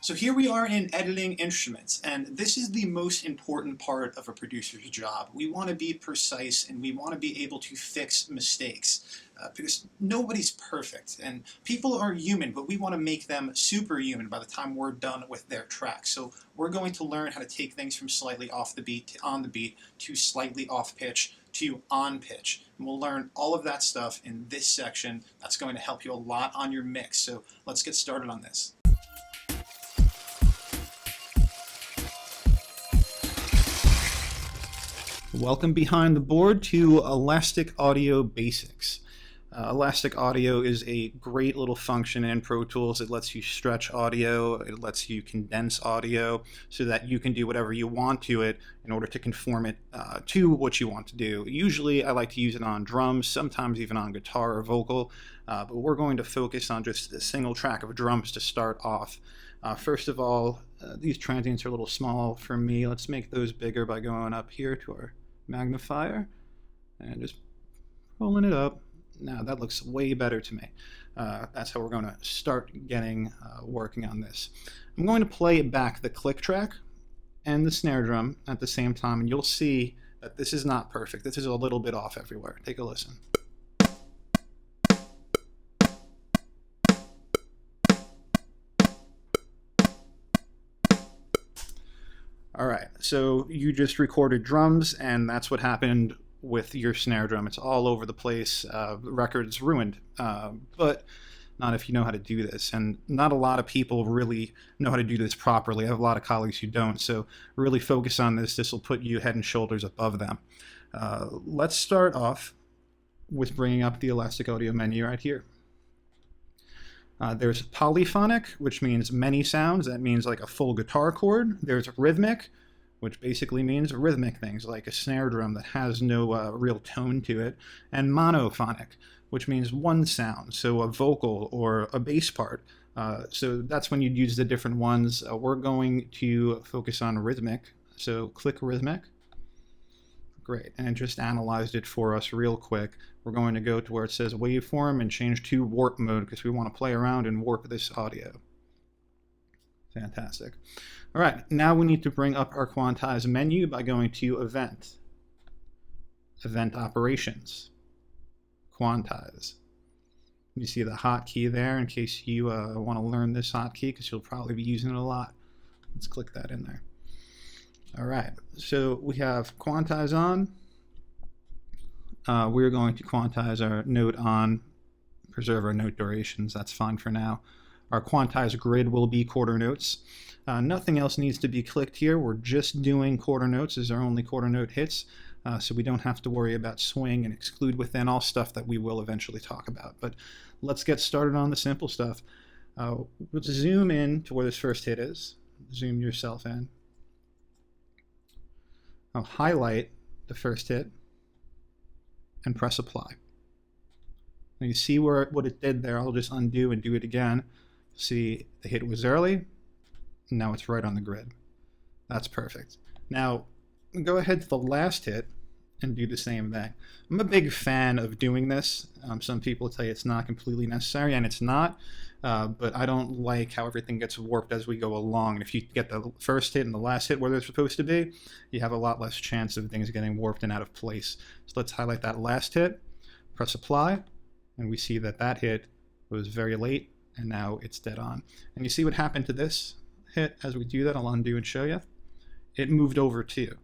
So here we are in editing instruments, and this is the most important part of a producer's job. We want to be precise and we want to be able to fix mistakes because nobody's perfect and people are human, but we want to make them superhuman by the time we're done with their track. So we're going to learn how to take things from slightly off the beat to on the beat to slightly off pitch to on pitch. And we'll learn all of that stuff in this section. That's going to help you a lot on your mix. So let's get started on this. Welcome behind the board to Elastic Audio Basics. Elastic Audio is a great little function in Pro Tools. It lets you stretch audio, it lets you condense audio so that you can do whatever you want to it in order to conform it to what you want to do. Usually I like to use it on drums, sometimes even on guitar or vocal, but we're going to focus on just a single track of drums to start off. First of all, these transients are a little small for me. Let's make those bigger by going up here to our magnifier and just pulling it up. Now that looks way better to me. That's how we're going to start getting working on this. I'm going to play back the click track and the snare drum at the same time, and you'll see that this is not perfect. This is a little bit off everywhere. Take a listen. All right, so you just recorded drums, and that's what happened with your snare drum. It's all over the place. The record's ruined, but not if you know how to do this. And not a lot of people really know how to do this properly. I have a lot of colleagues who don't, so really focus on this. This will put you head and shoulders above them. Let's start off with bringing up the Elastic Audio menu right here. There's polyphonic, which means many sounds. That means like a full guitar chord. There's rhythmic, which basically means rhythmic things like a snare drum that has no real tone to it. And monophonic, which means one sound, so a vocal or a bass part. So that's when you'd use the different ones. We're going to focus on rhythmic. So click rhythmic. Great, and it just analyzed it for us real quick. We're going to go to where it says waveform and change to warp mode because we want to play around and warp this audio. Fantastic. All right, now we need to bring up our quantize menu by going to event, event operations, quantize. You see the hotkey there in case you want to learn this hotkey because you'll probably be using it a lot. Let's click that in there. All right, so we have quantize on. We're going to quantize our note on, preserve our note durations. That's fine for now. Our quantize grid will be quarter notes. Nothing else needs to be clicked here. We're just doing quarter notes as our only quarter note hits, so we don't have to worry about swing and exclude within, all stuff that we will eventually talk about. But let's get started on the simple stuff. Let's zoom in to where this first hit is. Zoom yourself in. I'll highlight the first hit and press apply. Now you see what it did there. I'll just undo and do it again. See, the hit was early. Now it's right on the grid. That's perfect. Now go ahead to the last hit and do the same thing. I'm a big fan of doing this. Some people tell you it's not completely necessary, and it's not. But I don't like how everything gets warped as we go along. And if you get the first hit and the last hit where they're supposed to be, you have a lot less chance of things getting warped and out of place. So let's highlight that last hit, press apply, and we see that that hit was very late, and now it's dead on. And you see what happened to this hit as we do that? I'll undo and show you. It moved over too.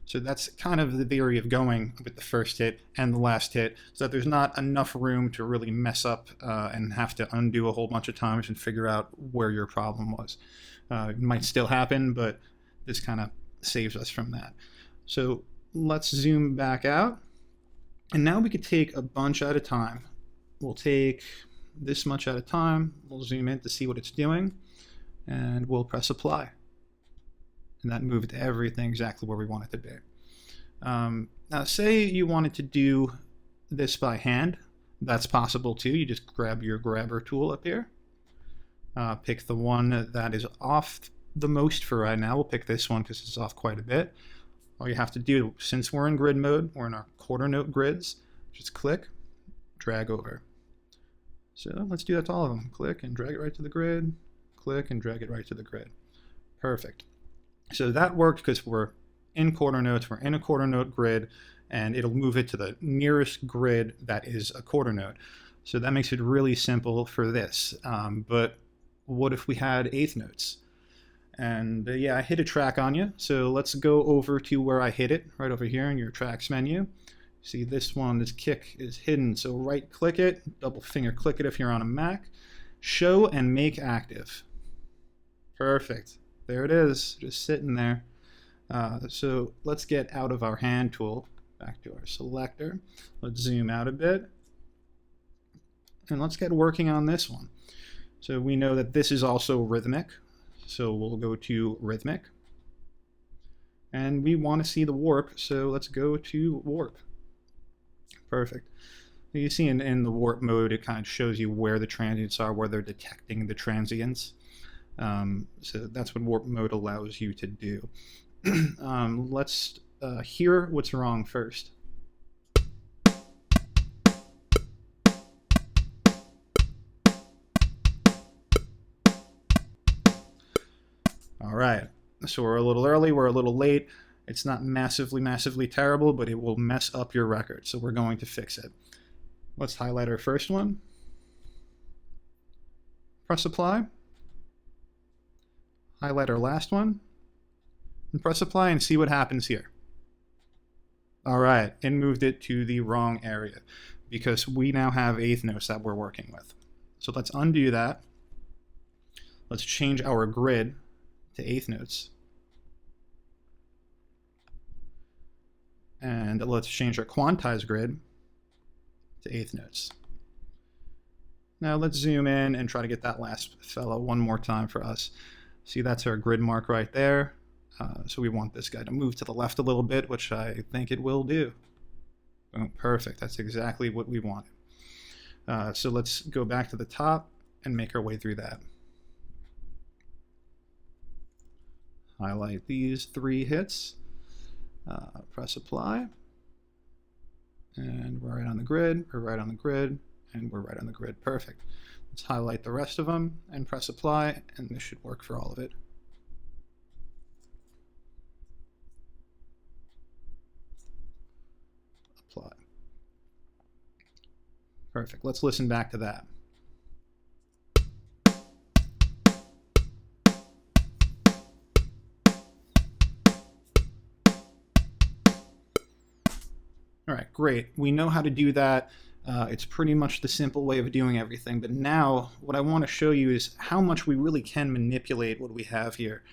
So that's kind of the theory of going with the first hit and the last hit, so that there's not enough room to really mess up and have to undo a whole bunch of times and figure out where your problem was. It might still happen, but this kind of saves us from that. So let's zoom back out. And now we could take a bunch at a time. We'll take this much at a time. We'll zoom in to see what it's doing, and we'll press apply. And that moved everything exactly where we want it to be. Now say you wanted to do this by hand. That's possible too. You just grab your grabber tool up here. Pick the one that is off the most for right now. We'll pick this one because it's off quite a bit. All you have to do, since we're in grid mode, we're in our quarter note grids, just click, drag over. So let's do that to all of them. Click and drag it right to the grid. click and drag it right to the grid. Perfect. So that worked because we're in quarter notes, we're in a quarter note grid, and it'll move it to the nearest grid that is a quarter note. So that makes it really simple for this. But what if we had eighth notes? And yeah, I hit a track on you. So let's go over to where I hit it, right over here in your tracks menu. See this one, this kick is hidden. So right click it, double finger click it if you're on a Mac. Show and make active. Perfect. There it is, just sitting there. So let's get out of our hand tool, back to our selector. Let's zoom out a bit. And let's get working on this one. So we know that this is also rhythmic. So we'll go to rhythmic. And we want to see the warp, so let's go to warp. Perfect. You see in the warp mode, it kind of shows you where the transients are, where they're detecting the transients. So that's what warp mode allows you to do. Let's hear what's wrong first. All right, so we're a little early, we're a little late. It's not massively terrible, but it will mess up your record, so we're going to fix it. Let's highlight our first one. Press apply. Highlight our last one. And press apply and see what happens here. All right, it moved it to the wrong area because we now have eighth notes that we're working with. So let's undo that. Let's change our grid to eighth notes. And let's change our quantize grid to eighth notes. Now let's zoom in and try to get that last fellow one more time for us. See, that's our grid mark right there. So we want this guy to move to the left a little bit, which I think it will do. Oh, perfect, that's exactly what we wanted. So let's go back to the top and make our way through that. Highlight these three hits, press apply, and we're right on the grid, we're right on the grid, and we're right on the grid. Perfect. Let's highlight the rest of them and press apply, and this should work for all of it. Apply. Perfect. Let's listen back to that. All right, great. We know how to do that. It's pretty much the simple way of doing everything. But now what I want to show you is how much we really can manipulate what we have here.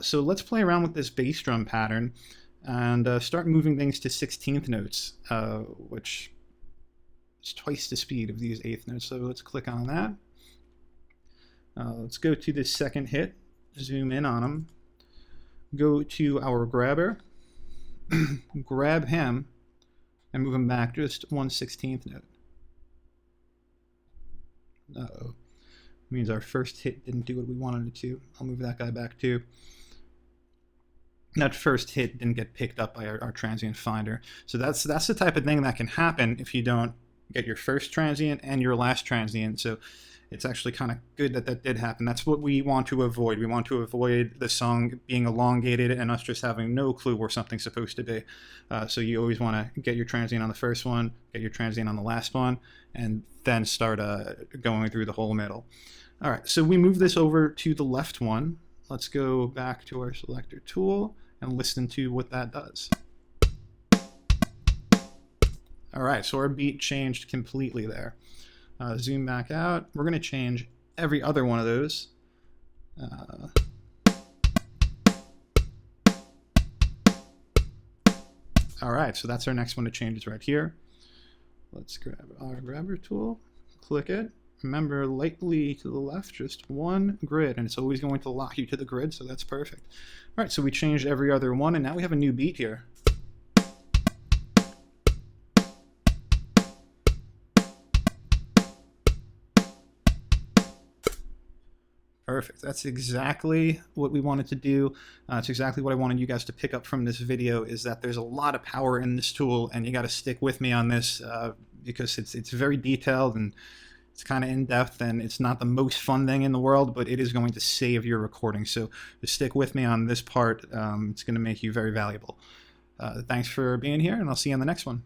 So let's play around with this bass drum pattern and start moving things to 16th notes, which is twice the speed of these eighth notes. So let's click on that. Let's go to this second hit, zoom in on him, go to our grabber, grab him, and move him back just 1/16th note. Uh-oh. Means our first hit didn't do what we wanted it to. I'll move that guy back too. That first hit didn't get picked up by our transient finder. So that's the type of thing that can happen if you don't get your first transient and your last transient. So it's actually kind of good that that did happen. That's what we want to avoid. We want to avoid the song being elongated and us just having no clue where something's supposed to be. So you always want to get your transient on the first one, get your transient on the last one, and then start going through the whole middle. All right, so we move this over to the left one. Let's go back to our selector tool and listen to what that does. All right, so our beat changed completely there. Zoom back out. We're going to change every other one of those. All right, so that's our next one to change. It's right here. Let's grab our grabber tool, click it. Remember, lightly to the left, just one grid, and it's always going to lock you to the grid, so that's perfect. All right, so we changed every other one, and now we have a new beat here. Perfect. That's exactly what we wanted to do. It's exactly what I wanted you guys to pick up from this video, is that there's a lot of power in this tool, and you got to stick with me on this because it's very detailed, and It's kind of in-depth, and it's not the most fun thing in the world, but it is going to save your recording. So just stick with me on this part. It's going to make you very valuable. Thanks for being here, and I'll see you on the next one.